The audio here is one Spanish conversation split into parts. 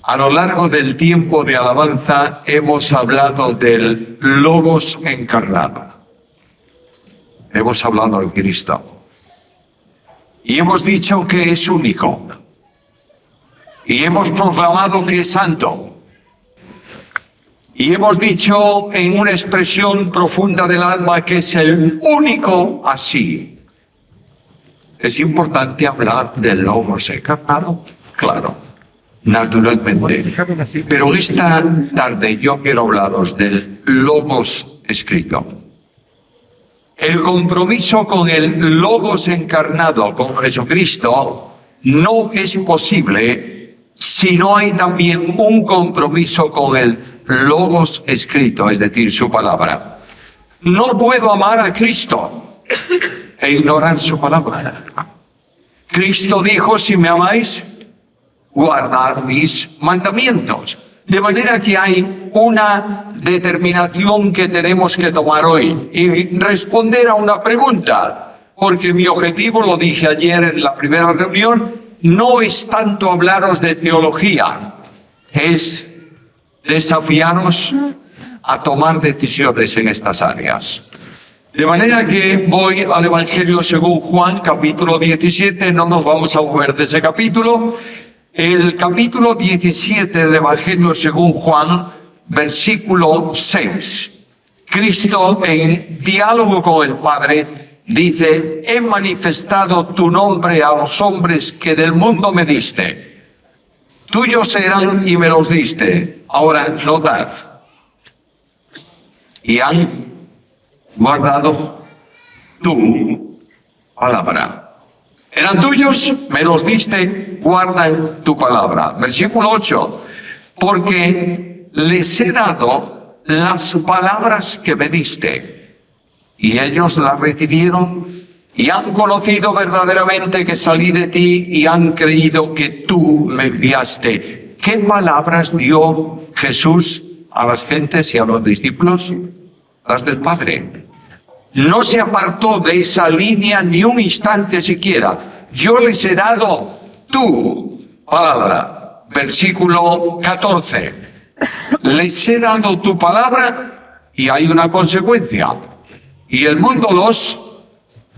A lo largo del tiempo de alabanza hemos hablado del Logos encarnado. Hemos hablado de Cristo. Y hemos dicho que es único. Y hemos proclamado que es santo. Y hemos dicho en una expresión profunda del alma que es el único así. ¿Es importante hablar del Logos encarnado? Claro, naturalmente. Pero esta tarde yo quiero hablaros del Logos escrito. El compromiso con el Logos encarnado, con Jesucristo, no es posible si no hay también un compromiso con el Logos escrito, es decir, su palabra. No puedo amar a Cristo e ignorar su palabra. Cristo dijo, si me amáis, guardad mis mandamientos. De manera que hay una determinación que tenemos que tomar hoy y responder a una pregunta, porque mi objetivo, lo dije ayer en la primera reunión, no es tanto hablaros de teología, es desafiaros a tomar decisiones en estas áreas. De manera que voy al Evangelio según Juan, capítulo 17, no nos vamos a mover de ese capítulo. El capítulo 17 del Evangelio según Juan, versículo 6. Cristo, en diálogo con el Padre, dice, he manifestado tu nombre a los hombres que del mundo me diste. Tuyos eran y me los diste. Ahora notad. Y han guardado tu palabra. Eran tuyos, me los diste, guardan tu palabra. Versículo 8. Porque les he dado las palabras que me diste, y ellos las recibieron, y han conocido verdaderamente que salí de ti, y han creído que tú me enviaste. ¿Qué palabras dio Jesús a las gentes y a los discípulos? Las del Padre. No se apartó de esa línea ni un instante siquiera. Yo les he dado tu palabra. Versículo 14. Les he dado tu palabra y hay una consecuencia. Y el mundo los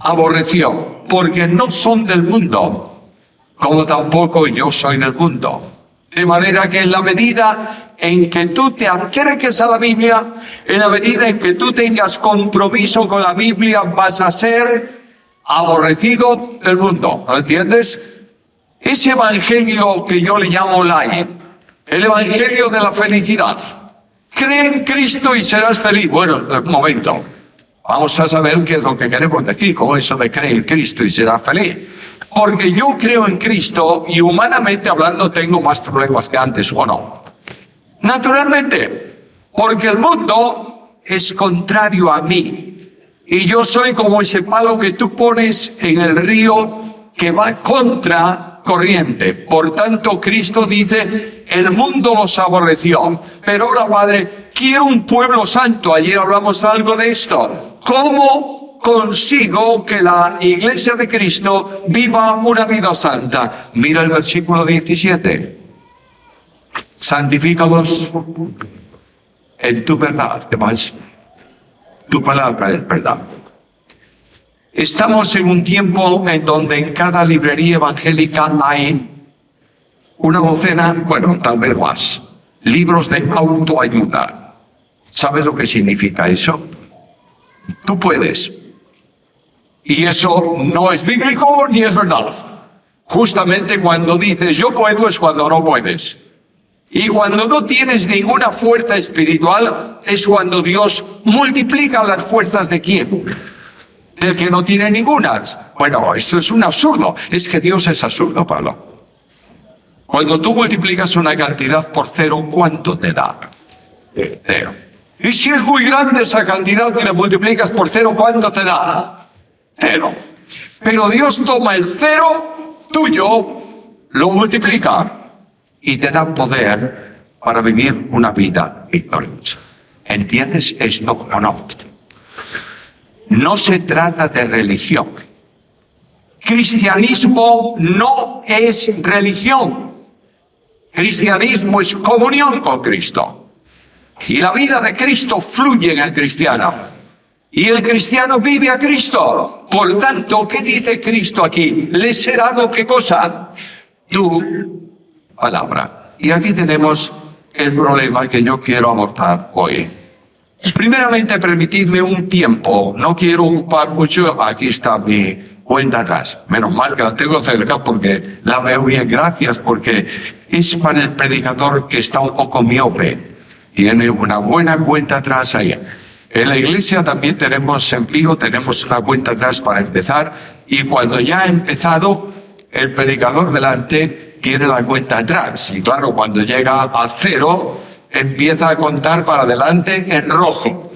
aborreció, porque no son del mundo, como tampoco yo soy del mundo. De manera que en la medida en que tú te acerques a la Biblia, en la medida en que tú tengas compromiso con la Biblia, vas a ser aborrecido del mundo. ¿Lo entiendes? Ese evangelio que yo le llamo light, el evangelio de la felicidad. Cree en Cristo y serás feliz. Bueno, un momento. Vamos a saber qué es lo que queremos decir con eso de creer en Cristo y serás feliz. Porque yo creo en Cristo y humanamente hablando tengo más problemas que antes, ¿o no? Naturalmente, porque el mundo es contrario a mí. Y yo soy como ese palo que tú pones en el río que va contra corriente. Por tanto, Cristo dice, el mundo los aborreció. Pero ahora, Padre, quiero un pueblo santo. Ayer hablamos algo de esto. ¿Cómo consigo que la iglesia de Cristo viva una vida santa? Mira el versículo 17. Santifícalos en tu verdad, demás. Tu palabra es verdad. Estamos en un tiempo en donde en cada librería evangélica hay una docena, bueno, tal vez más, libros de autoayuda. ¿Sabes lo que significa eso? Tú puedes. Y eso no es bíblico ni es verdad. Justamente cuando dices yo puedo es cuando no puedes. Y cuando no tienes ninguna fuerza espiritual es cuando Dios multiplica las fuerzas de quién. Del que no tiene ninguna. Bueno, esto es un absurdo. Es que Dios es absurdo, Pablo. Cuando tú multiplicas una cantidad por cero, ¿cuánto te da? Cero. Y si es muy grande esa cantidad y la multiplicas por cero, ¿cuánto te da? Cero. Pero Dios toma el cero tuyo, lo multiplica y te da poder para vivir una vida victoriosa. ¿Entiendes esto o no? No se trata de religión. Cristianismo no es religión. Cristianismo es comunión con Cristo. Y la vida de Cristo fluye en el cristiano. Y el cristiano vive a Cristo. Por tanto, ¿qué dice Cristo aquí? Les he dado, ¿qué cosa? Tu palabra. Y aquí tenemos el problema que yo quiero abordar hoy. Primeramente, permitidme un tiempo. No quiero ocupar mucho. Aquí está mi cuenta atrás. Menos mal que la tengo cerca porque la veo bien. Gracias, porque es para el predicador que está un poco miope. Tiene una buena cuenta atrás ahí. En la iglesia también tenemos en Pío, tenemos una cuenta atrás para empezar. Y cuando ya ha empezado, el predicador delante tiene la cuenta atrás. Y claro, cuando llega a 0, empieza a contar para adelante en rojo.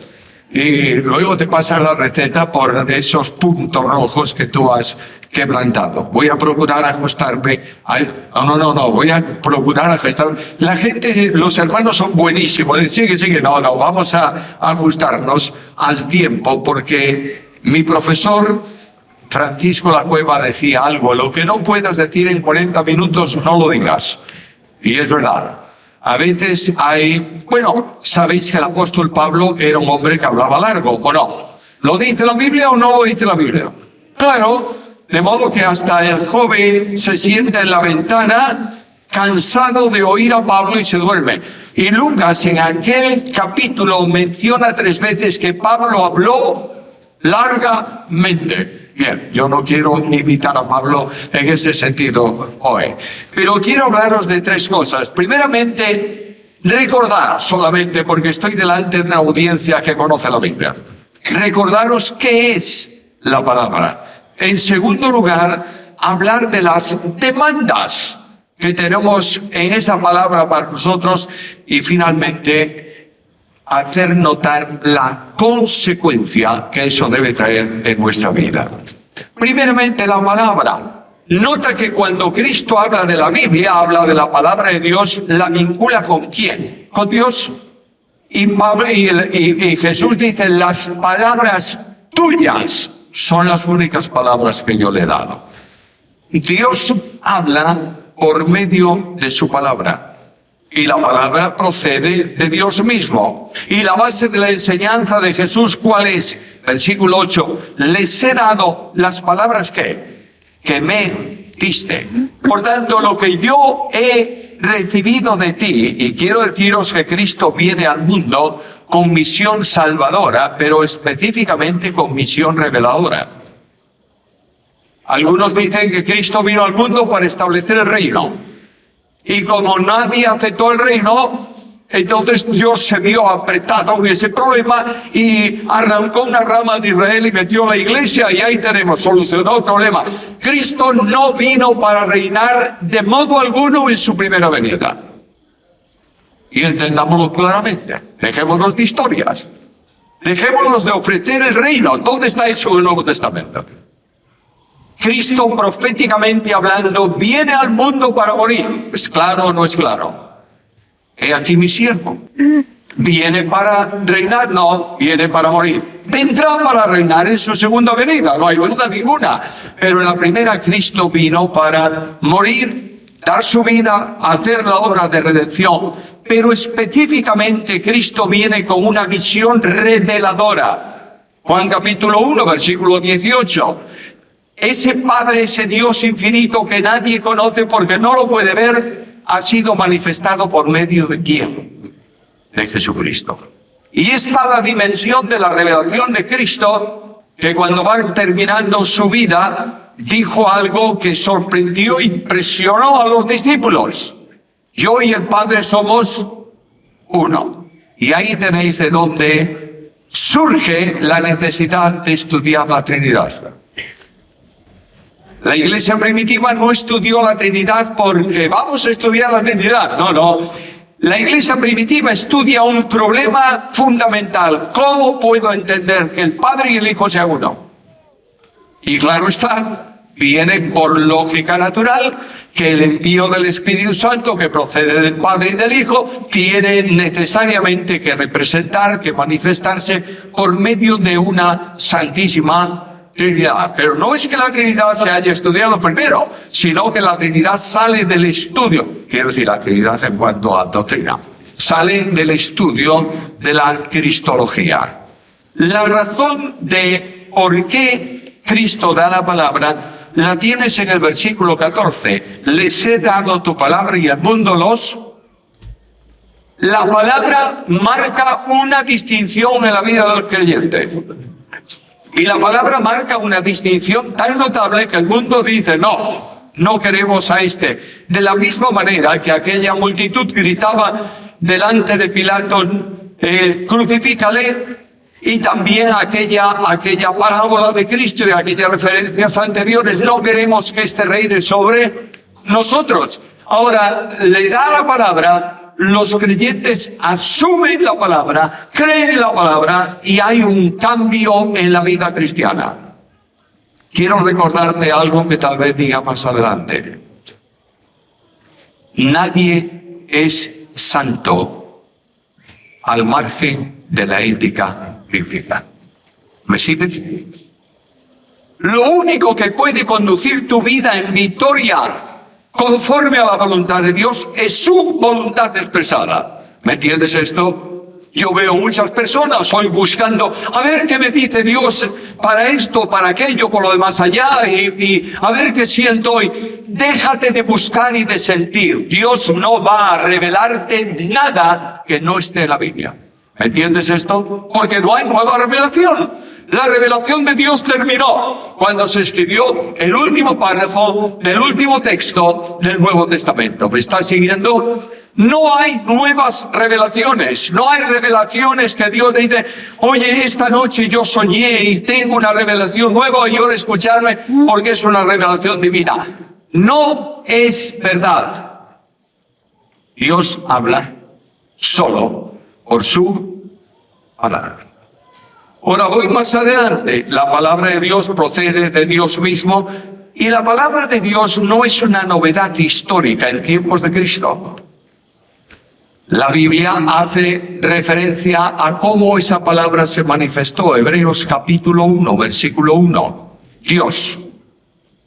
Y luego te pasa la receta por esos puntos rojos que tú has quebrantado. Voy a procurar ajustarme. Voy a procurar ajustarme. La gente, los hermanos son buenísimos. Sigue. No, vamos a ajustarnos al tiempo porque mi profesor Francisco La Cueva decía algo: lo que no puedas decir en 40 minutos, no lo digas. Y es verdad. A veces sabéis que el apóstol Pablo era un hombre que hablaba largo, ¿o no? ¿Lo dice la Biblia o no lo dice la Biblia? Claro, de modo que hasta el joven se sienta en la ventana cansado de oír a Pablo y se duerme. Y Lucas en aquel capítulo menciona 3 veces que Pablo habló largamente. Bien, yo no quiero imitar a Pablo en ese sentido hoy, pero quiero hablaros de 3 cosas. Primeramente, recordar solamente, porque estoy delante de una audiencia que conoce la Biblia. Recordaros qué es la palabra. En segundo lugar, hablar de las demandas que tenemos en esa palabra para nosotros. Y finalmente, hacer notar la consecuencia que eso debe traer en nuestra vida. Primeramente, la palabra. Nota que cuando Cristo habla de la Biblia, habla de la palabra de Dios, la vincula ¿con quién? Con Dios. Y Jesús dice: las palabras tuyas son las únicas palabras que yo le he dado. Dios habla por medio de su palabra. Y la palabra procede de Dios mismo. Y la base de la enseñanza de Jesús, ¿cuál es? Versículo 8. Les he dado las palabras que me diste. Por tanto, lo que yo he recibido de ti, y quiero deciros que Cristo viene al mundo con misión salvadora, pero específicamente con misión reveladora. Algunos dicen que Cristo vino al mundo para establecer el reino. Y como nadie aceptó el reino, entonces Dios se vio apretado en ese problema y arrancó una rama de Israel y metió la iglesia, y ahí tenemos, solucionó el problema. Cristo no vino para reinar de modo alguno en su primera venida. Y entendámoslo claramente. Dejémonos de historias. Dejémonos de ofrecer el reino. ¿Dónde está eso en el Nuevo Testamento? Cristo, proféticamente hablando, viene al mundo para morir. ¿Es claro o no es claro? He aquí mi siervo. ¿Viene para reinar? No, viene para morir. Vendrá para reinar en su segunda venida, no hay duda ninguna. Pero en la primera, Cristo vino para morir, dar su vida, hacer la obra de redención. Pero específicamente Cristo viene con una misión reveladora. Juan capítulo 1, versículo 18. Ese Padre, ese Dios infinito que nadie conoce porque no lo puede ver, ha sido manifestado por medio de ¿quién? De Jesucristo. Y está la dimensión de la revelación de Cristo, que cuando va terminando su vida, dijo algo que sorprendió, impresionó a los discípulos. Yo y el Padre somos uno. Y ahí tenéis de donde surge la necesidad de estudiar la Trinidad. La iglesia primitiva no estudió la Trinidad porque vamos a estudiar la Trinidad. No. La iglesia primitiva estudia un problema fundamental. ¿Cómo puedo entender que el Padre y el Hijo sean uno? Y claro está, viene por lógica natural que el envío del Espíritu Santo, que procede del Padre y del Hijo, tiene necesariamente que representar, que manifestarse por medio de una santísima Trinidad. Pero no es que la Trinidad se haya estudiado primero, sino que la Trinidad sale del estudio. Quiero decir, la Trinidad en cuanto a doctrina. Sale del estudio de la cristología. La razón de por qué Cristo da la palabra la tienes en el versículo 14. Les he dado tu palabra y el mundo los... La palabra marca una distinción en la vida del creyente. Y la palabra marca una distinción tan notable que el mundo dice, no queremos a este. De la misma manera que aquella multitud gritaba delante de Pilato, crucifícale, y también aquella parábola de Cristo y aquellas referencias anteriores, no queremos que este reine sobre nosotros. Ahora, le da la palabra, los creyentes asumen la palabra, creen la palabra y hay un cambio en la vida cristiana. Quiero recordarte algo que tal vez diga más adelante. Nadie es santo al margen de la ética bíblica. ¿Me sigues? Lo único que puede conducir tu vida en victoria conforme a la voluntad de Dios es su voluntad expresada. ¿Me entiendes esto? Yo veo muchas personas hoy buscando, a ver qué me dice Dios para esto, para aquello, por lo demás allá, y a ver qué siento hoy. Déjate de buscar y de sentir. Dios no va a revelarte nada que no esté en la Biblia. ¿Me entiendes esto? Porque no hay nueva revelación. La revelación de Dios terminó cuando se escribió el último párrafo del último texto del Nuevo Testamento. ¿Me estás siguiendo? No hay nuevas revelaciones. No hay revelaciones que Dios dice, oye, esta noche yo soñé y tengo una revelación nueva y ahora escucharme porque es una revelación divina. No es verdad. Dios habla solo por su palabra. Ahora voy más adelante. La palabra de Dios procede de Dios mismo y la palabra de Dios no es una novedad histórica en tiempos de Cristo. La Biblia hace referencia a cómo esa palabra se manifestó. Hebreos capítulo 1, versículo 1. Dios,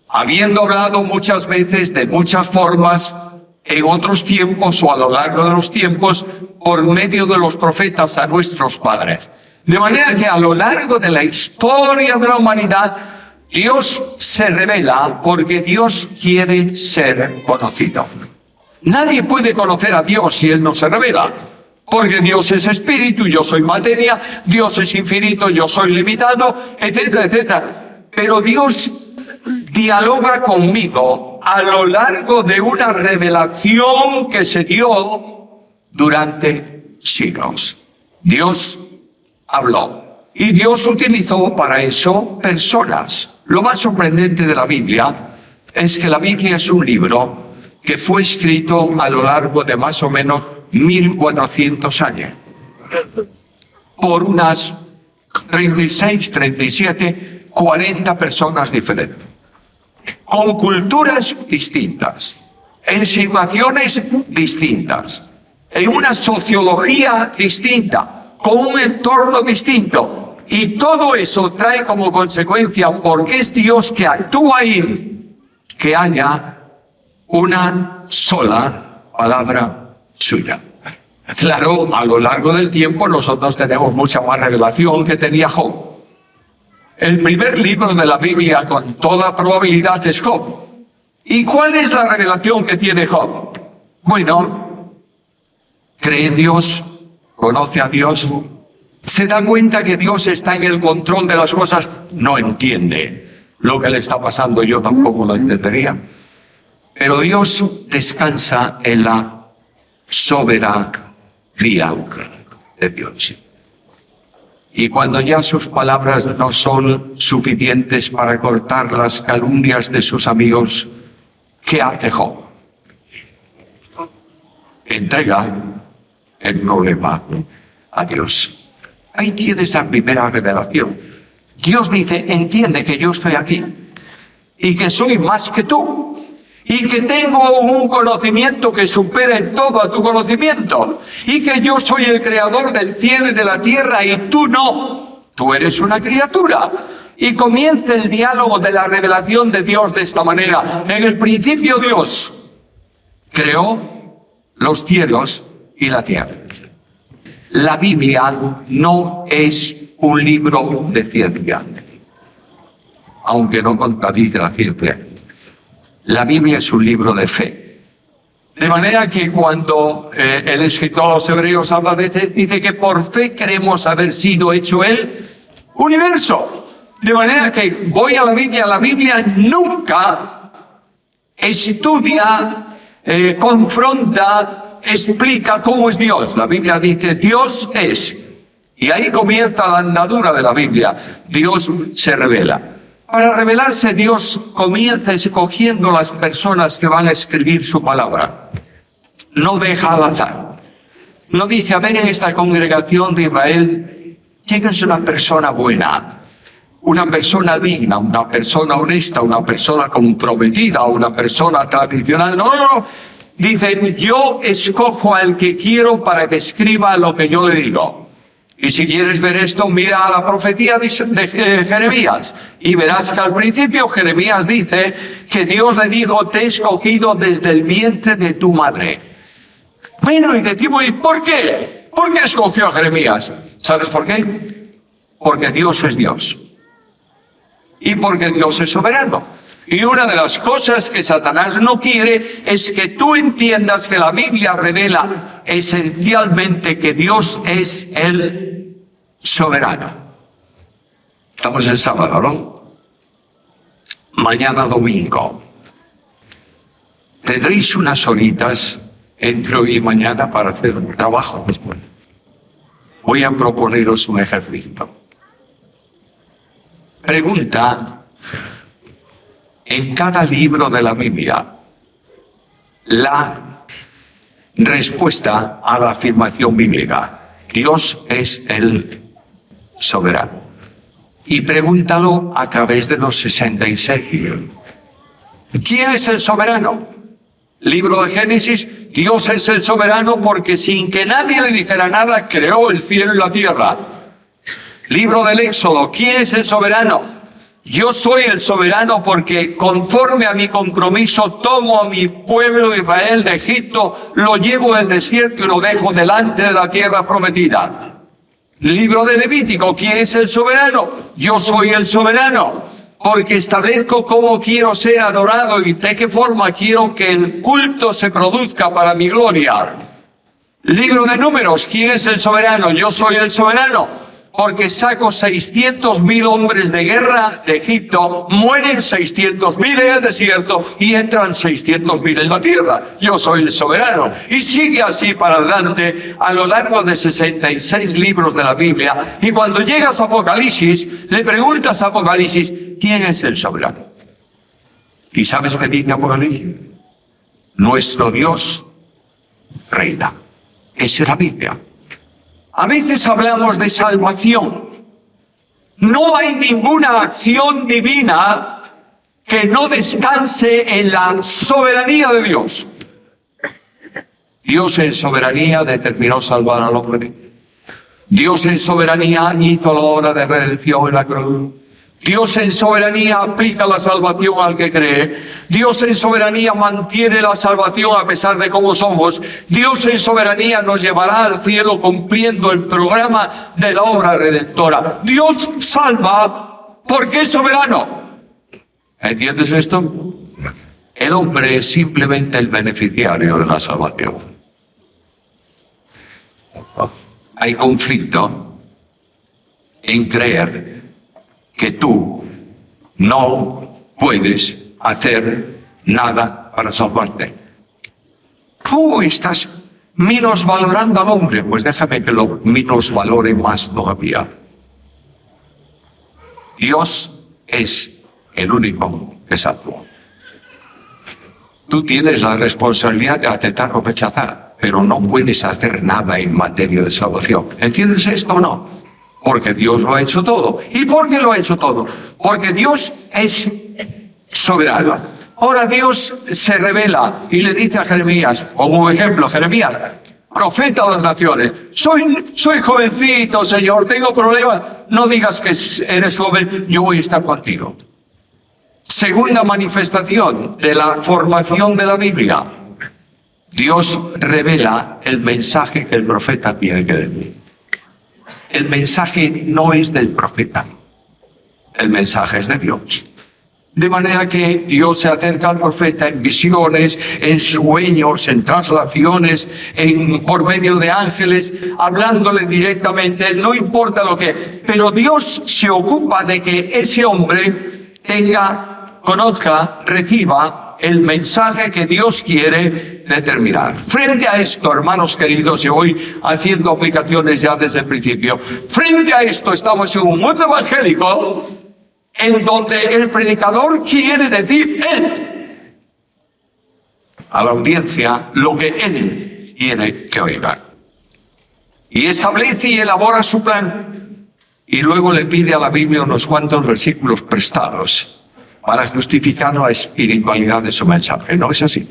habiendo hablado muchas veces de muchas formas, en otros tiempos o a lo largo de los tiempos, por medio de los profetas a nuestros padres. De manera que a lo largo de la historia de la humanidad, Dios se revela porque Dios quiere ser conocido. Nadie puede conocer a Dios si Él no se revela. Porque Dios es espíritu, yo soy materia, Dios es infinito, yo soy limitado, etcétera, etcétera. Pero Dios dialoga conmigo a lo largo de una revelación que se dio durante siglos. Dios habló y Dios utilizó para eso personas. Lo más sorprendente de la Biblia es que la Biblia es un libro que fue escrito a lo largo de más o menos 1400 años por unas 36, 37, 40 personas diferentes, con culturas distintas, en situaciones distintas, en una sociología distinta, con un entorno distinto. Y todo eso trae como consecuencia, porque es Dios que actúa ahí, que haya una sola palabra suya. Claro, a lo largo del tiempo nosotros tenemos mucha más revelación que tenía Job. El primer libro de la Biblia con toda probabilidad es Job. ¿Y cuál es la revelación que tiene Job? Bueno, cree en Dios, conoce a Dios, se da cuenta que Dios está en el control de las cosas, no entiende lo que le está pasando, yo tampoco lo entendería. Pero Dios descansa en la soberanía de Dios. Y cuando ya sus palabras no son suficientes para cortar las calumnias de sus amigos, ¿qué hace Job? Entrega el problema a Dios. Ahí tienes la primera revelación. Dios dice, entiende que yo estoy aquí y que soy más que tú. Y que tengo un conocimiento que supera en todo a tu conocimiento. Y que yo soy el creador del cielo y de la tierra y tú no. Tú eres una criatura. Y comienza el diálogo de la revelación de Dios de esta manera. En el principio Dios creó los cielos y la tierra. La Biblia no es un libro de ciencia, aunque no contradice la ciencia. La Biblia es un libro de fe. De manera que cuando el escritor a los Hebreos habla de este, dice que por fe creemos haber sido hecho el universo. De manera que voy a la Biblia nunca estudia, confronta, explica cómo es Dios. La Biblia dice Dios es. Y ahí comienza la andadura de la Biblia. Dios se revela. Para revelarse, Dios comienza escogiendo las personas que van a escribir su palabra. No deja al azar. No dice, a ver, en esta congregación de Israel, ¿quién es una persona buena? Una persona digna, una persona honesta, una persona comprometida, una persona tradicional. No. Dice, yo escojo al que quiero para que escriba lo que yo le digo. Y si quieres ver esto, mira a la profecía de Jeremías. Y verás que al principio Jeremías dice que Dios le dijo, te he escogido desde el vientre de tu madre. Bueno, y decimos, ¿y por qué? ¿Por qué escogió a Jeremías? ¿Sabes por qué? Porque Dios es Dios. Y porque Dios es soberano. Y una de las cosas que Satanás no quiere es que tú entiendas que la Biblia revela esencialmente que Dios es el soberano. Estamos en sábado, ¿no? Mañana domingo. Tendréis unas horitas entre hoy y mañana para hacer un trabajo. Voy a proponeros un ejercicio. Pregunta, en cada libro de la Biblia, la respuesta a la afirmación bíblica. Dios es el soberano. Y pregúntalo a través de los 66 libros. ¿Quién es el soberano? Libro de Génesis, Dios es el soberano porque sin que nadie le dijera nada, creó el cielo y la tierra. Libro del Éxodo, ¿quién es el soberano? Yo soy el soberano porque conforme a mi compromiso tomo a mi pueblo Israel de Egipto, lo llevo al desierto y lo dejo delante de la tierra prometida. Libro de Levítico, ¿quién es el soberano? Yo soy el soberano porque establezco cómo quiero ser adorado y de qué forma quiero que el culto se produzca para mi gloria. Libro de Números, ¿quién es el soberano? Yo soy el soberano. Porque saco 600,000 hombres de guerra de Egipto, mueren 600,000 en el desierto y entran 600,000 en la tierra. Yo soy el soberano. Y sigue así para adelante a lo largo de 66 libros de la Biblia. Y cuando llegas a Apocalipsis, le preguntas a Apocalipsis, ¿quién es el soberano? ¿Y sabes qué dice Apocalipsis? Nuestro Dios reina. Esa es la Biblia. A veces hablamos de salvación. No hay ninguna acción divina que no descanse en la soberanía de Dios. Dios en soberanía determinó salvar al hombre. Dios en soberanía hizo la obra de redención en la cruz. Dios en soberanía aplica la salvación al que cree. Dios en soberanía mantiene la salvación a pesar de cómo somos. Dios en soberanía nos llevará al cielo cumpliendo el programa de la obra redentora. Dios salva porque es soberano. ¿Entiendes esto? El hombre es simplemente el beneficiario de la salvación. Hay conflicto en creer que tú no puedes hacer nada para salvarte. Tú estás menosvalorando al hombre, pues déjame que lo menosvalore más todavía. Dios es el único que salva. Tú tienes la responsabilidad de aceptar o rechazar, pero no puedes hacer nada en materia de salvación. ¿Entiendes esto o no? Porque Dios lo ha hecho todo. ¿Y por qué lo ha hecho todo? Porque Dios es soberano. Ahora Dios se revela y le dice a Jeremías, como ejemplo, Jeremías, profeta a las naciones. Soy jovencito, Señor, tengo problemas. No digas que eres joven, yo voy a estar contigo. Segunda manifestación de la formación de la Biblia. Dios revela el mensaje que el profeta tiene que decir. El mensaje no es del profeta. El mensaje es de Dios. De manera que Dios se acerca al profeta en visiones, en sueños, en traslaciones, por medio de ángeles, hablándole directamente, no importa lo que, pero Dios se ocupa de que ese hombre conozca, reciba el mensaje que Dios quiere determinar. Frente a esto, hermanos queridos, y voy haciendo aplicaciones ya desde el principio, frente a esto estamos en un mundo evangélico en donde el predicador quiere decir a la audiencia lo que él quiere que oiga. Y establece y elabora su plan. Y luego le pide a la Biblia unos cuantos versículos prestados para justificar la espiritualidad de su mensaje. No es así.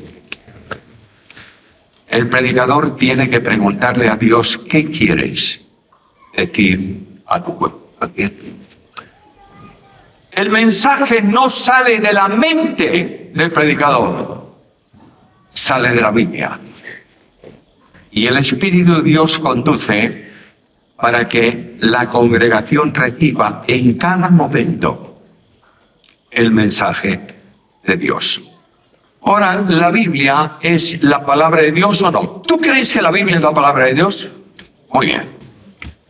El predicador tiene que preguntarle a Dios, ¿qué quieres decir a tu pueblo? El mensaje no sale de la mente del predicador, sale de la Biblia. Y el Espíritu de Dios conduce para que la congregación reciba en cada momento el mensaje de Dios. Ahora, ¿la Biblia es la palabra de Dios o no? ¿Tú crees que la Biblia es la palabra de Dios? Muy bien.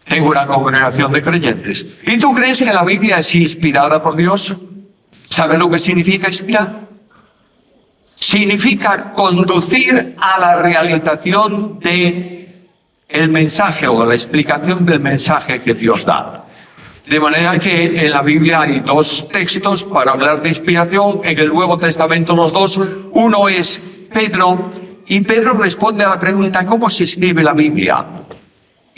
Tengo una congregación de creyentes. ¿Y tú crees que la Biblia es inspirada por Dios? ¿Sabes lo que significa inspirar? Significa conducir a la realización de el mensaje o la explicación del mensaje que Dios da. De manera que en la Biblia hay dos textos para hablar de inspiración. En el Nuevo Testamento los dos. Uno es Pedro, y Pedro responde a la pregunta, ¿cómo se escribe la Biblia?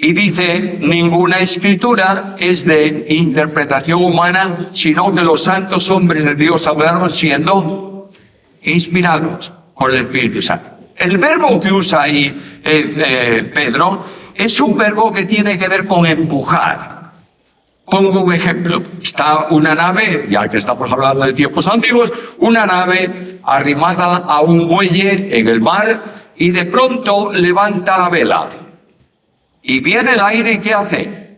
Y dice, ninguna escritura es de interpretación humana, sino que los santos hombres de Dios hablaron siendo inspirados por el Espíritu Santo. El verbo que usa ahí Pedro es un verbo que tiene que ver con empujar. Pongo un ejemplo. Está una nave, ya que estamos hablando de tiempos antiguos, una nave arrimada a un muelle en el mar y de pronto levanta la vela. Y viene el aire, ¿y qué hace?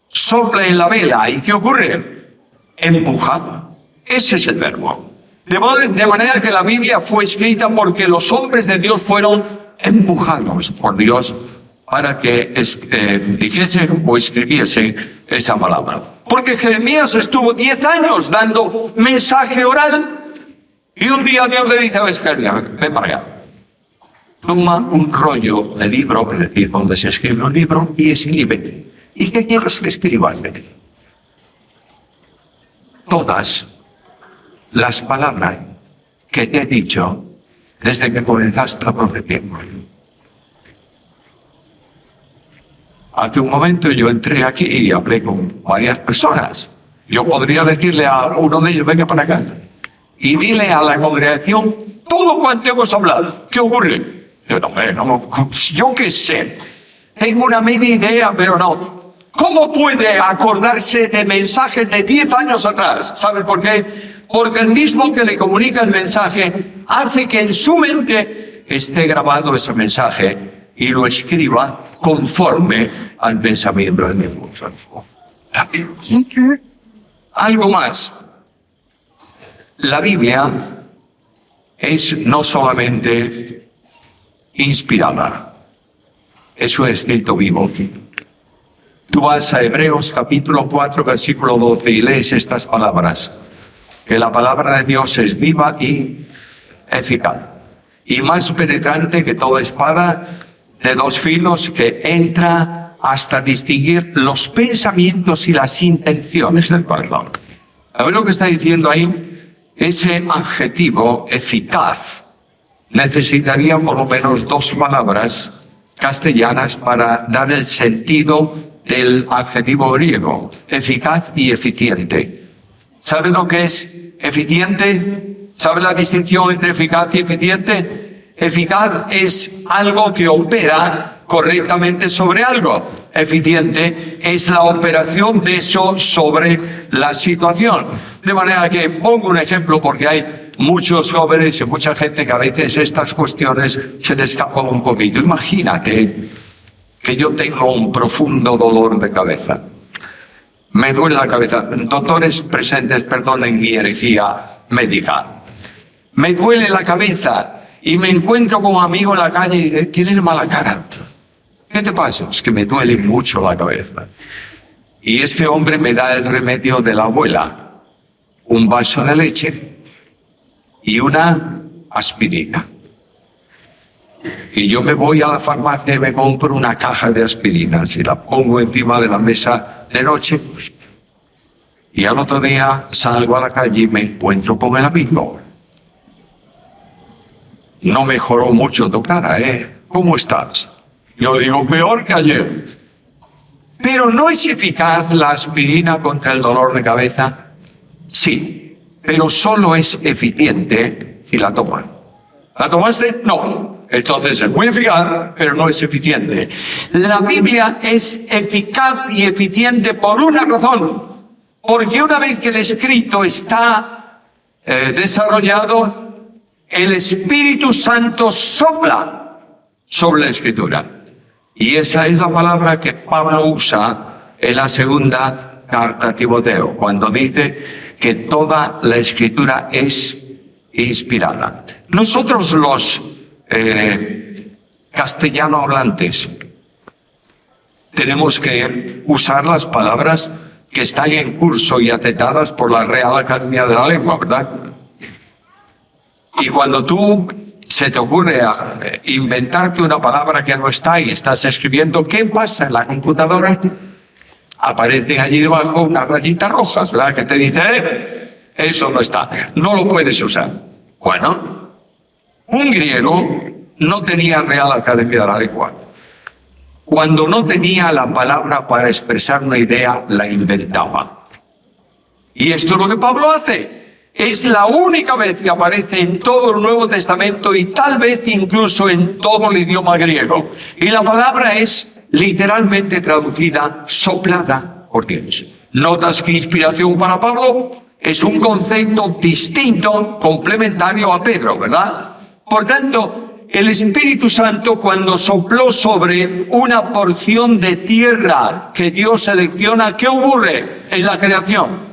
Sopla en la vela. ¿Y qué ocurre? Empuja. Ese es el verbo. De manera que la Biblia fue escrita porque los hombres de Dios fueron empujados por Dios para que dijesen o escribiesen esa palabra. Porque Jeremías estuvo 10 años dando mensaje oral. Y un día Dios le dice a Jeremías, ven para allá. Toma un rollo de libro, es decir, donde se escribe un libro, y escribe. ¿Y qué quieres que escriba? Todas las palabras que te he dicho desde que comenzaste la profecía. Hace un momento yo entré aquí y hablé con varias personas. Yo podría decirle a uno de ellos, venga para acá, y dile a la congregación todo cuanto hemos hablado. ¿Qué ocurre? Yo qué sé, tengo una media idea, pero no. ¿Cómo puede acordarse de mensajes de 10 años atrás? ¿Sabes por qué? Porque el mismo que le comunica el mensaje hace que en su mente esté grabado ese mensaje y lo escriba conforme al pensamiento del mismo. Algo más. La Biblia es no solamente inspirada, es un escrito vivo. Tú vas a Hebreos capítulo 4, versículo 12 y lees estas palabras, que la palabra de Dios es viva y eficaz, y más penetrante que toda espada de dos filos, que entra hasta distinguir los pensamientos y las intenciones del corazón. A ver lo que está diciendo ahí, ese adjetivo eficaz necesitaría por lo menos 2 palabras castellanas para dar el sentido del adjetivo griego, eficaz y eficiente. ¿Sabes lo que es eficiente? ¿Sabes la distinción entre eficaz y eficiente? Eficaz es algo que opera correctamente sobre algo. Eficiente es la operación de eso sobre la situación. De manera que pongo un ejemplo porque hay muchos jóvenes y mucha gente que a veces estas cuestiones se les escapan un poquito. Imagínate que yo tengo un profundo dolor de cabeza. Me duele la cabeza. Doctores presentes, perdonen mi herejía médica. Me duele la cabeza y me encuentro con un amigo en la calle y dice, tienes mala cara. ¿Qué te pasa? Es que me duele mucho la cabeza. Y este hombre me da el remedio de la abuela. Un vaso de leche y una aspirina. Y yo me voy a la farmacia y me compro una caja de aspirinas y la pongo encima de la mesa de noche. Y al otro día salgo a la calle y me encuentro con el amigo. No mejoró mucho tu cara, ¿eh? ¿Cómo estás? Yo digo, peor que ayer. Pero ¿no es eficaz la aspirina contra el dolor de cabeza? Sí, pero solo es eficiente si la toman. ¿La tomaste? No. Entonces es muy eficaz, pero no es eficiente. La Biblia es eficaz y eficiente por una razón. Porque una vez que el escrito está desarrollado, el Espíritu Santo sopla sobre la Escritura. Y esa es la palabra que Pablo usa en la segunda carta a Timoteo, cuando dice que toda la Escritura es inspirada. Nosotros los castellano hablantes tenemos que usar las palabras que están en curso y aceptadas por la Real Academia de la Lengua, ¿verdad? Y cuando se te ocurre inventarte una palabra que no está y estás escribiendo, ¿qué pasa en la computadora? Aparecen allí debajo unas rayitas rojas, ¿verdad? Que te dicen, eso no está, no lo puedes usar. Bueno, un griego no tenía Real Academia de la Lengua. Cuando no tenía la palabra para expresar una idea, la inventaba. Y esto es lo que Pablo hace. Es la única vez que aparece en todo el Nuevo Testamento y tal vez incluso en todo el idioma griego. Y la palabra es literalmente traducida, soplada por Dios. ¿Notas que inspiración para Pablo? Es un concepto distinto, complementario a Pedro, ¿verdad? Por tanto, el Espíritu Santo, cuando sopló sobre una porción de tierra que Dios selecciona, ¿qué ocurre en la creación?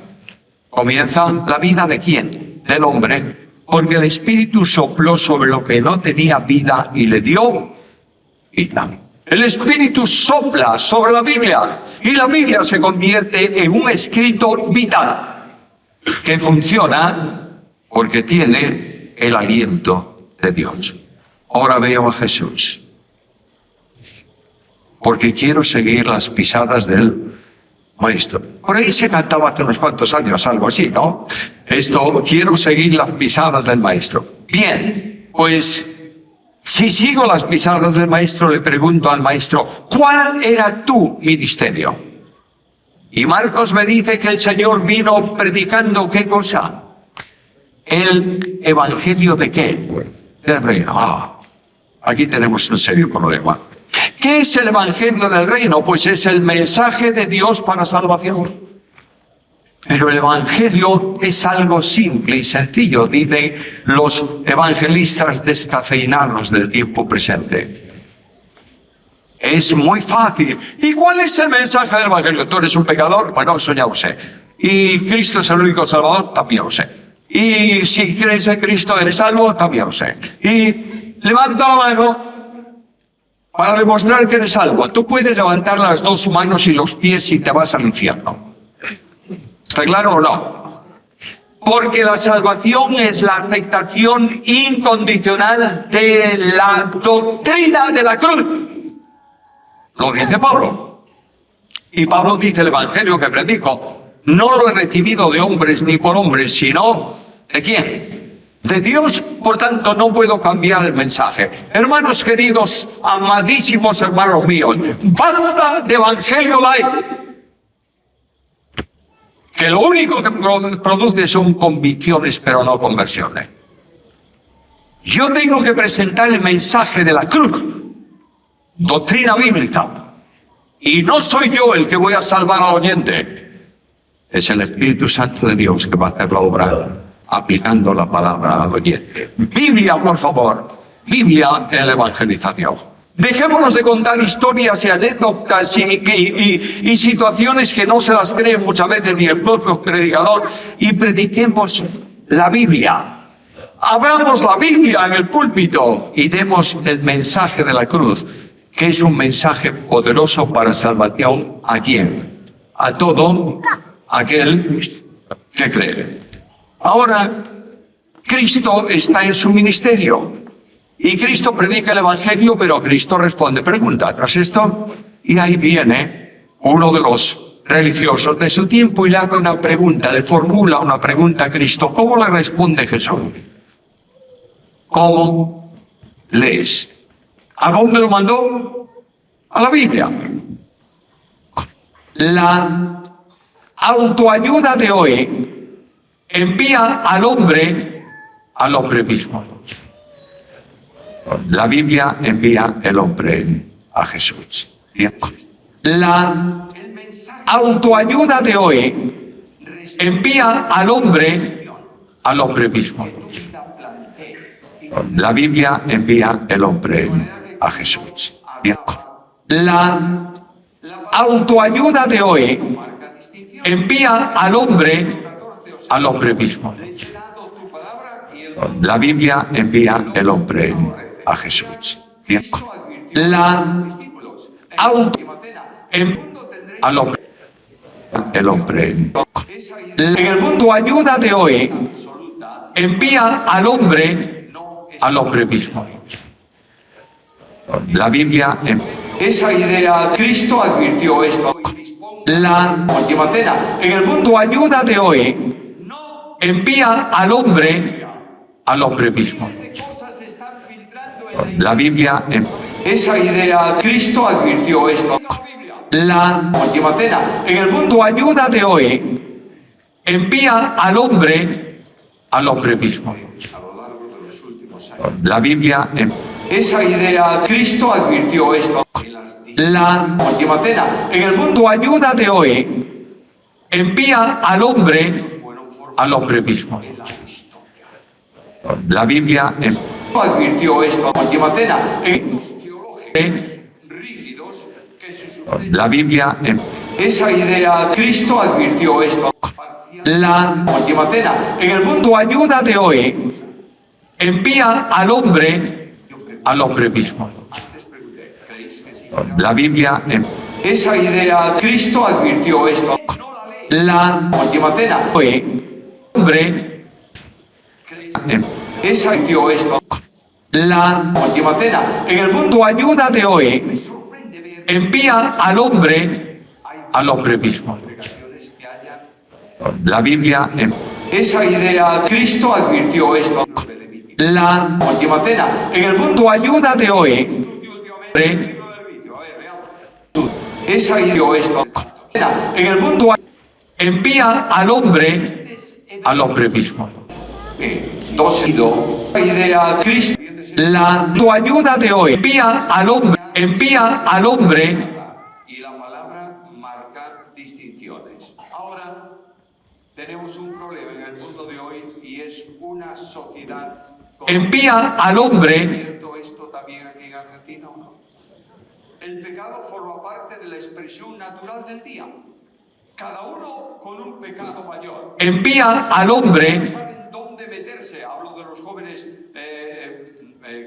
Comienza la vida ¿de quién? Del hombre. Porque el Espíritu sopló sobre lo que no tenía vida y le dio vida. El Espíritu sopla sobre la Biblia y la Biblia se convierte en un escrito vital que funciona porque tiene el aliento de Dios. Ahora veo a Jesús, porque quiero seguir las pisadas del Maestro. Por ahí se cantaba hace unos cuantos años, algo así, ¿no? Quiero seguir las pisadas del Maestro. Bien, pues, si sigo las pisadas del Maestro, le pregunto al Maestro, ¿cuál era tu ministerio? Y Marcos me dice que el Señor vino predicando, ¿qué cosa? ¿El evangelio de qué? Del reino. Aquí tenemos un serio problema. ¿Qué es el evangelio del reino? Pues es el mensaje de Dios para salvación. Pero el evangelio es algo simple y sencillo, dicen los evangelistas descafeinados del tiempo presente. Es muy fácil. ¿Y cuál es el mensaje del evangelio? ¿Tú eres un pecador? Bueno, eso ya lo sé. ¿Y Cristo es el único salvador? También lo sé. ¿Y si crees en Cristo eres salvo? También lo sé. Y levanta la mano para demostrar que eres salvo. Tú puedes levantar las dos manos y los pies y te vas al infierno. ¿Está claro o no? Porque la salvación es la aceptación incondicional de la doctrina de la cruz. Lo dice Pablo. Y Pablo dice el evangelio que predico, no lo he recibido de hombres ni por hombres, sino ¿de quién? De Dios. Por tanto, no puedo cambiar el mensaje. Hermanos queridos, amadísimos hermanos míos, basta de evangelio light, que lo único que produce son convicciones, pero no conversiones. Yo tengo que presentar el mensaje de la cruz. doctrina bíblica. Y no soy yo el que voy a salvar al oyente. Es el Espíritu Santo de Dios que va a hacer la obra aplicando la palabra al oyente. Biblia, por favor. Biblia en la evangelización. Dejémonos de contar historias y anécdotas y situaciones que no se las cree muchas veces ni el propio predicador, y prediquemos la Biblia. Abramos la Biblia en el púlpito y demos el mensaje de la cruz, que es un mensaje poderoso para salvación. ¿A quién? A todo aquel que cree. Ahora, Cristo está en su ministerio. Y Cristo predica el Evangelio, pero Cristo responde preguntas. ¿No es esto? Y ahí viene uno de los religiosos de su tiempo y le hace una pregunta, le formula una pregunta a Cristo. ¿Cómo le responde Jesús? ¿Cómo lees? ¿A dónde lo mandó? A la Biblia. La autoayuda de hoy envía al hombre mismo. La Biblia envía el hombre a Jesús. La autoayuda de hoy envía al hombre mismo. La Biblia envía el hombre a Jesús. La autoayuda de hoy envía al hombre mismo. La Biblia envía el hombre a Jesús. La al hombre, el hombre. En el mundo ayuda de hoy envía al hombre mismo. La Biblia, esa idea, Cristo advirtió esto. La última cena. En el mundo ayuda de hoy envía al hombre mismo. La Biblia, esa idea, Cristo advirtió esto. La última cena. En el mundo ayuda de hoy envía al hombre mismo. La Biblia, esa idea, Cristo advirtió esto. La última cena. En el mundo ayuda de hoy envía al hombre mismo. La Biblia advirtió esto. La última cena. La Biblia, esa idea, Cristo advirtió esto. La última cena. En el mundo ayuda de hoy envía al hombre mismo. La Biblia, esa idea, Cristo advirtió esto. La última cena. Hoy, hombre, esa advirtió esto. La última cena. En el mundo ayuda de hoy envía al hombre mismo. La Biblia, esa idea, Cristo advirtió esto. La última cena. En el mundo ayuda de hoy esa idea esto. En el mundo envía al hombre mismo. Dos idea, Cristo. La ayuda de hoy envía al hombre, y la palabra marca distinciones. Ahora tenemos un problema en el mundo de hoy y es una sociedad. Envía al hombre. ¿Es cierto esto también aquí en Argentina o no? El pecado forma parte de la expresión natural del día. Cada uno con un pecado mayor. Envía al hombre. No saben dónde meterse. Hablo de los jóvenes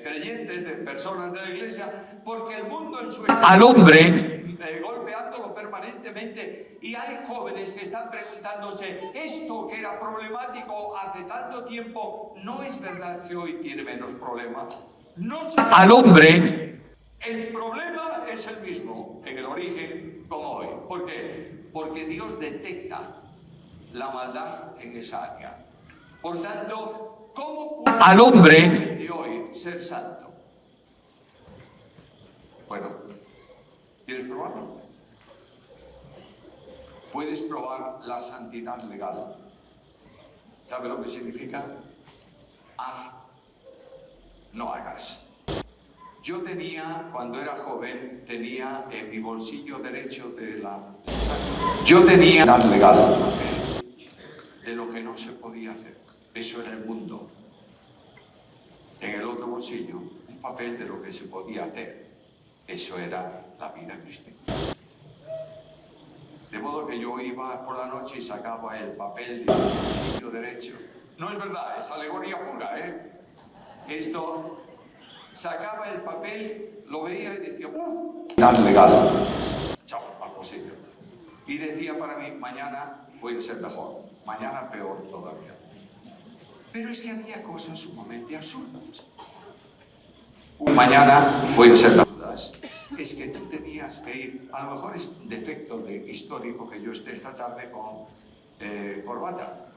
creyentes, de personas de la iglesia, porque el mundo en su al hombre golpeándolo permanentemente, y hay jóvenes que están preguntándose, esto que era problemático hace tanto tiempo, ¿no es verdad que hoy tiene menos problemas? No al hombre. El problema es el mismo en el origen como hoy. ¿Por qué? Porque Dios detecta la maldad en esa área. Por tanto, ¿cómo puede al hombre de hoy ser santo? Bueno, ¿quieres probarlo? Puedes probar la santidad legal. ¿Sabe lo que significa? Haz, no hagas. Yo tenía, cuando era joven, tenía en mi bolsillo derecho yo tenía edad legal de lo que no se podía hacer. Eso era el mundo. En el otro bolsillo, un papel de lo que se podía hacer. Eso era la vida cristiana. De modo que yo iba por la noche y sacaba el papel del bolsillo derecho. No es verdad, es alegoría pura, ¿eh? Esto, sacaba el papel, lo veía y decía, edad legal. Chao, al bolsillo. Y decía para mí, mañana voy a ser mejor, mañana peor todavía. Pero es que había cosas sumamente absurdas. Mañana voy a ser mejor. Es que tú tenías que ir, a lo mejor es un defecto histórico que yo esté esta tarde con corbata.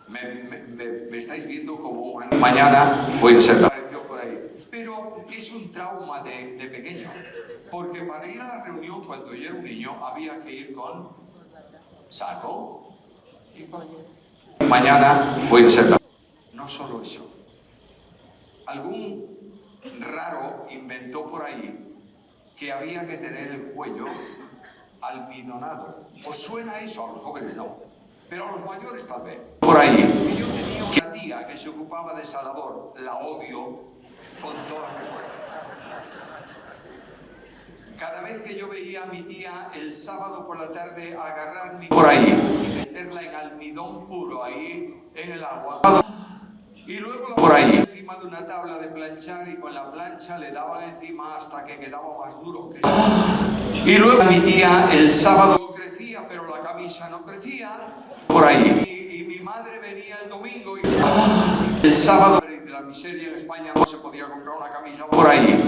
Me estáis viendo como una... Mañana voy a ser mejor. Por ahí. Pero es un trauma de pequeño, porque para ir a la reunión cuando yo era un niño había que ir con saco y con... Mañana voy a ser mejor. No solo eso, algún raro inventó por ahí que había que tener el cuello almidonado. ¿Os suena eso? A los jóvenes no, pero a los mayores tal vez. Por ahí. Y yo tenía una tía que se ocupaba de esa labor, la odio con toda mi fuerza. Cada vez que yo veía a mi tía el sábado por la tarde agarrar mi por ahí y meterla en almidón puro ahí en el agua, y luego por ahí encima de una tabla de planchar y con la plancha le daba encima hasta que quedaba más duro que eso. Y luego mi tía el sábado crecía, pero la camisa no crecía por ahí. Y mi madre venía el domingo y el sábado de la miseria en España no se podía comprar una camisa por ahí.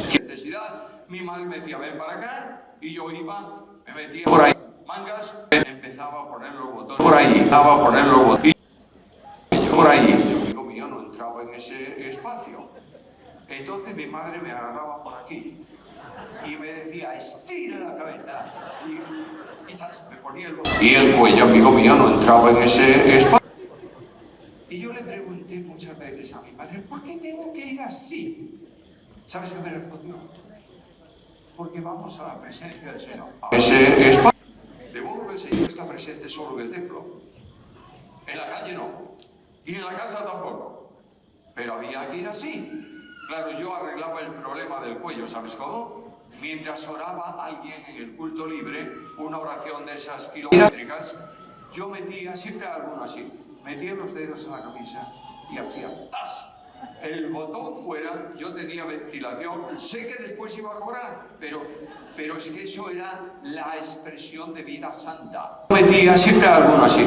¿Qué necesidad? Mi madre me decía, ven para acá, y yo iba, me metía por ahí, mangas, empezaba a poner los botones por ahí, empezaba a poner los botones por ahí. El amigo mío no entraba en ese espacio. Entonces mi madre me agarraba por aquí y me decía, estira la cabeza, y ¡chas! Me ponía el botón. Y el cuello, amigo mío, no entraba en ese espacio. Y yo le pregunté muchas veces a mi madre, ¿por qué tengo que ir así? ¿Sabes qué me respondió? Porque vamos a la presencia del Señor. Ese espacio. De modo que el Señor está presente solo en el templo. En la calle no. Y en la casa tampoco. Pero había que ir así. Claro, yo arreglaba el problema del cuello, ¿sabes cómo? Mientras oraba alguien en el culto libre, una oración de esas kilométricas, yo metía, siempre alguno así, metía los dedos en la camisa y hacía ¡tas! El botón fuera, yo tenía ventilación, sé que después iba a cobrar, pero es que eso era la expresión de vida santa. Metía siempre alguno así.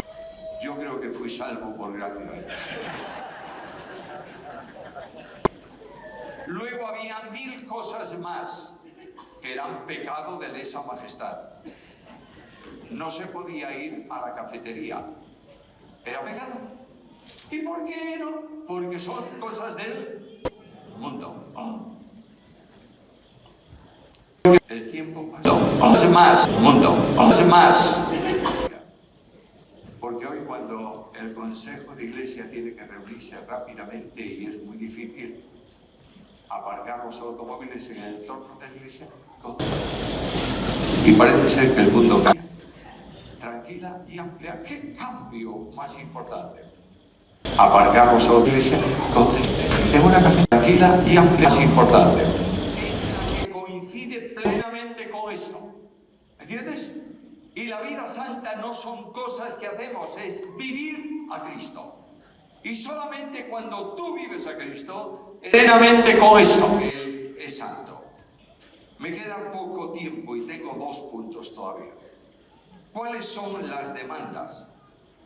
Yo creo que fui salvo por gracia de Dios. Luego había 1000 cosas más que eran pecado de lesa majestad. No se podía ir a la cafetería. Era pecado. ¿Y por qué no? Porque son cosas del mundo. El tiempo pasa. Más mundo. Más. Porque hoy cuando el Consejo de Iglesia tiene que reunirse rápidamente y es muy difícil aparcar los automóviles en el entorno de la iglesia, y parece ser que el mundo cambia. Tranquila y amplia. ¿Qué cambio más importante? Aparcar los automóviles en una café tranquila y amplia más importante. Que coincide plenamente con esto. ¿Entiendes? Y la vida santa no son cosas que hacemos, es vivir a Cristo. Y solamente cuando tú vives a Cristo, plenamente con esto, que Él es santo. Me queda poco tiempo y tengo 2 puntos todavía. ¿Cuáles son las demandas?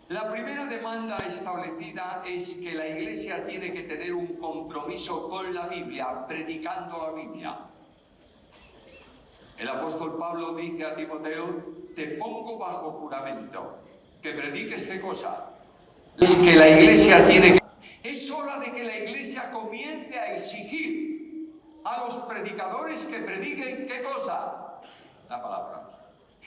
La primera demanda establecida es que la Iglesia tiene que tener un compromiso con la Biblia, predicando la Biblia. El apóstol Pablo dice a Timoteo, te pongo bajo juramento, que prediques ¿qué cosa? Es que la Iglesia tiene que... Es hora de que la Iglesia comience a exigir a los predicadores que prediquen ¿qué cosa? La palabra.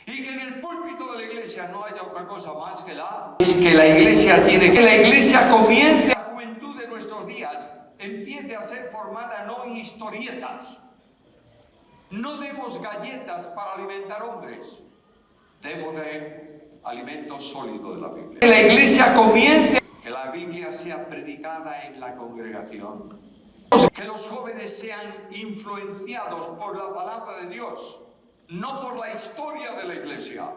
Y que en el púlpito de la Iglesia no haya otra cosa más que es que la Iglesia tiene que... La Iglesia comience, la juventud de nuestros días empiece gente a ser formada no en historietas. No demos galletas para alimentar hombres. Démosle alimento sólido de la Biblia. Que la iglesia comience, que la Biblia sea predicada en la congregación. Que los jóvenes sean influenciados por la palabra de Dios, no por la historia de la iglesia.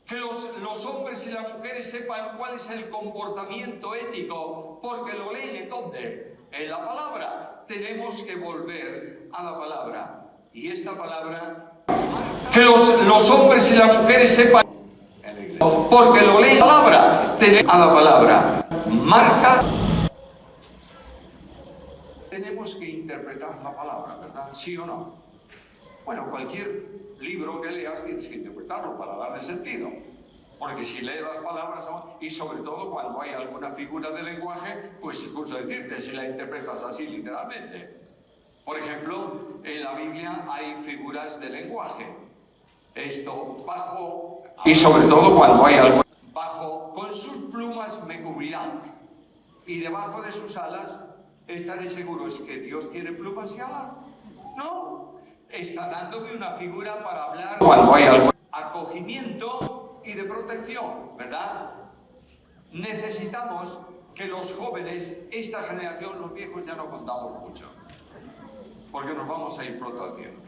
Que los hombres y las mujeres sepan cuál es el comportamiento ético, porque lo leen ¿en dónde? En la palabra. Tenemos que volver a la palabra. Y esta palabra, que los hombres y las mujeres sepan, porque lo leen en la palabra. A la palabra. Marca. Tenemos que interpretar la palabra, ¿verdad? ¿Sí o no? Bueno, cualquier libro que leas tienes que interpretarlo para darle sentido. Porque si lees las palabras, y sobre todo cuando hay alguna figura de lenguaje, pues incluso decirte si la interpretas así literalmente. Por ejemplo, en la Biblia hay figuras de lenguaje. Esto, bajo, y sobre todo cuando hay algo, bajo, con sus plumas me cubrirán, y debajo de sus alas estaré seguro. ¿Es que Dios tiene plumas y alas? No. Está dándome una figura para hablar cuando hay algo, acogimiento y de protección, ¿verdad? Necesitamos que los jóvenes, esta generación, los viejos ya no contamos mucho, porque nos vamos a ir pronto al cielo.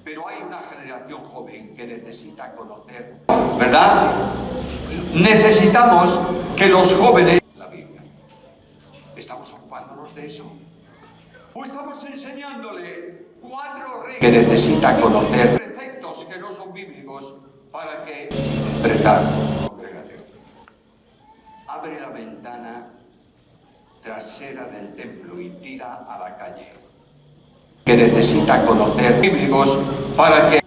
Pero hay una generación joven que necesita conocer, ¿verdad? Necesitamos que los jóvenes, la Biblia, ¿estamos ocupándonos de eso? ¿O estamos enseñándole 4 reglas que necesita conocer, preceptos que no son bíblicos, para que interpretar la congregación? Abre la ventana trasera del templo y tira a la calle. Que necesita conocer bíblicos para que,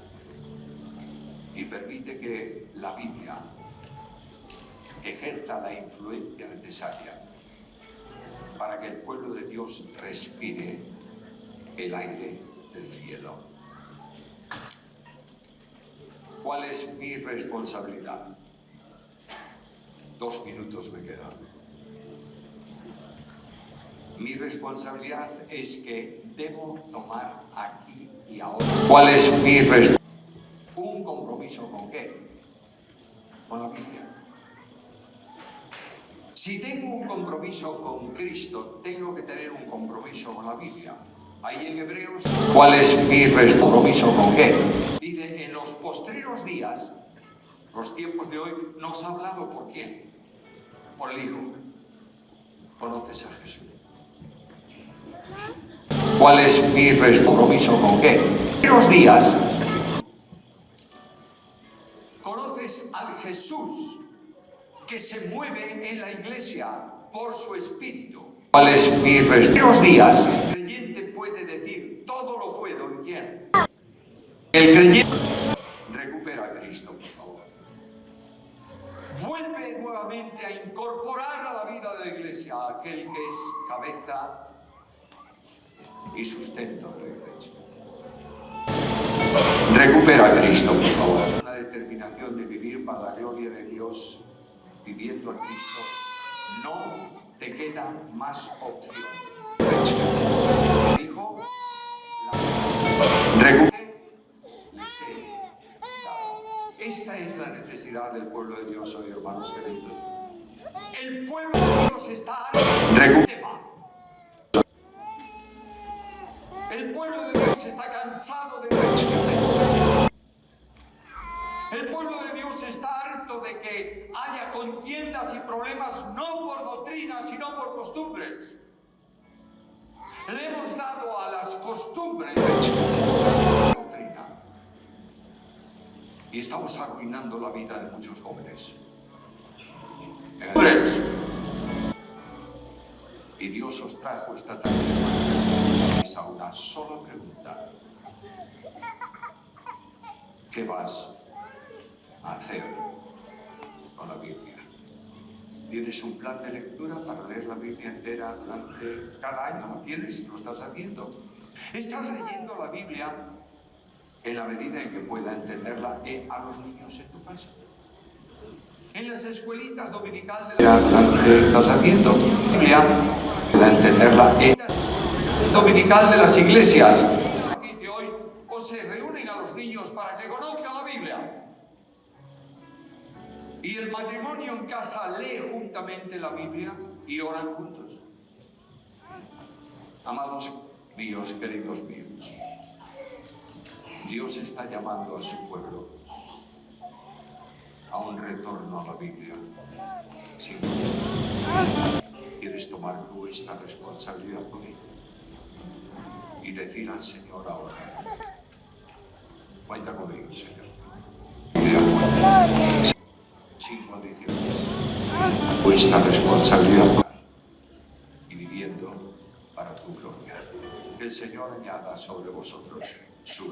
y permite que la Biblia ejerza la influencia necesaria para que el pueblo de Dios respire el aire del cielo. ¿Cuál es mi responsabilidad? 2 minutos me quedan. Mi responsabilidad es que debo tomar aquí y ahora. ¿Cuál es mi responsabilidad? ¿Un compromiso con qué? Con la Biblia. Si tengo un compromiso con Cristo, tengo que tener un compromiso con la Biblia. Ahí en Hebreos, ¿cuál es mi compromiso con qué? Dice, en los postreros días, los tiempos de hoy, nos ha hablado ¿por quién? Por el Hijo. ¿Conoces a Jesús? ¿Cuál es mi compromiso con qué? En los días, ¿conoces al Jesús que se mueve en la iglesia por su espíritu? ¿Cuál es mi en los días, el creyente puede decir, todo lo puedo en quién? El creyente recupera a Cristo, por favor. Vuelve nuevamente a incorporar a la vida de la iglesia a aquel que es cabeza y sustento de la iglesia. Recupera a Cristo, por favor. Una determinación de vivir para la gloria de Dios, viviendo a Cristo. No te queda más opción. Dijo, esta es la necesidad del pueblo de Dios hoy, hermanos queridos. El pueblo de Dios está el pueblo de Dios está cansado de el pueblo de Dios está harto de que haya contiendas y problemas no por doctrina, sino por costumbres. Le hemos dado a las costumbres la doctrina y estamos arruinando la vida de muchos jóvenes. Y Dios os trajo esta tarde a una sola pregunta: ¿qué vas a hacer con la Biblia? ¿Tienes un plan de lectura para leer la Biblia entera durante cada año? ¿La tienes? ¿Lo estás haciendo? ¿Estás leyendo la Biblia en la medida en que pueda entenderla a los niños en tu casa? En las escuelitas dominicales de la... ¿Estás haciendo Biblia para entenderla dominical de las iglesias. Aquí de hoy o se reúnen a los niños para que conozcan la Biblia. Y el matrimonio en casa lee juntamente la Biblia y oran juntos. Amados míos, queridos míos, Dios está llamando a su pueblo a un retorno a la Biblia. Sí. ¿Quieres tomar tú esta responsabilidad conmigo? Y decir al Señor ahora: cuenta conmigo, Señor. Sin condiciones. Esta responsabilidad y viviendo para tu gloria. Que el Señor añada sobre vosotros su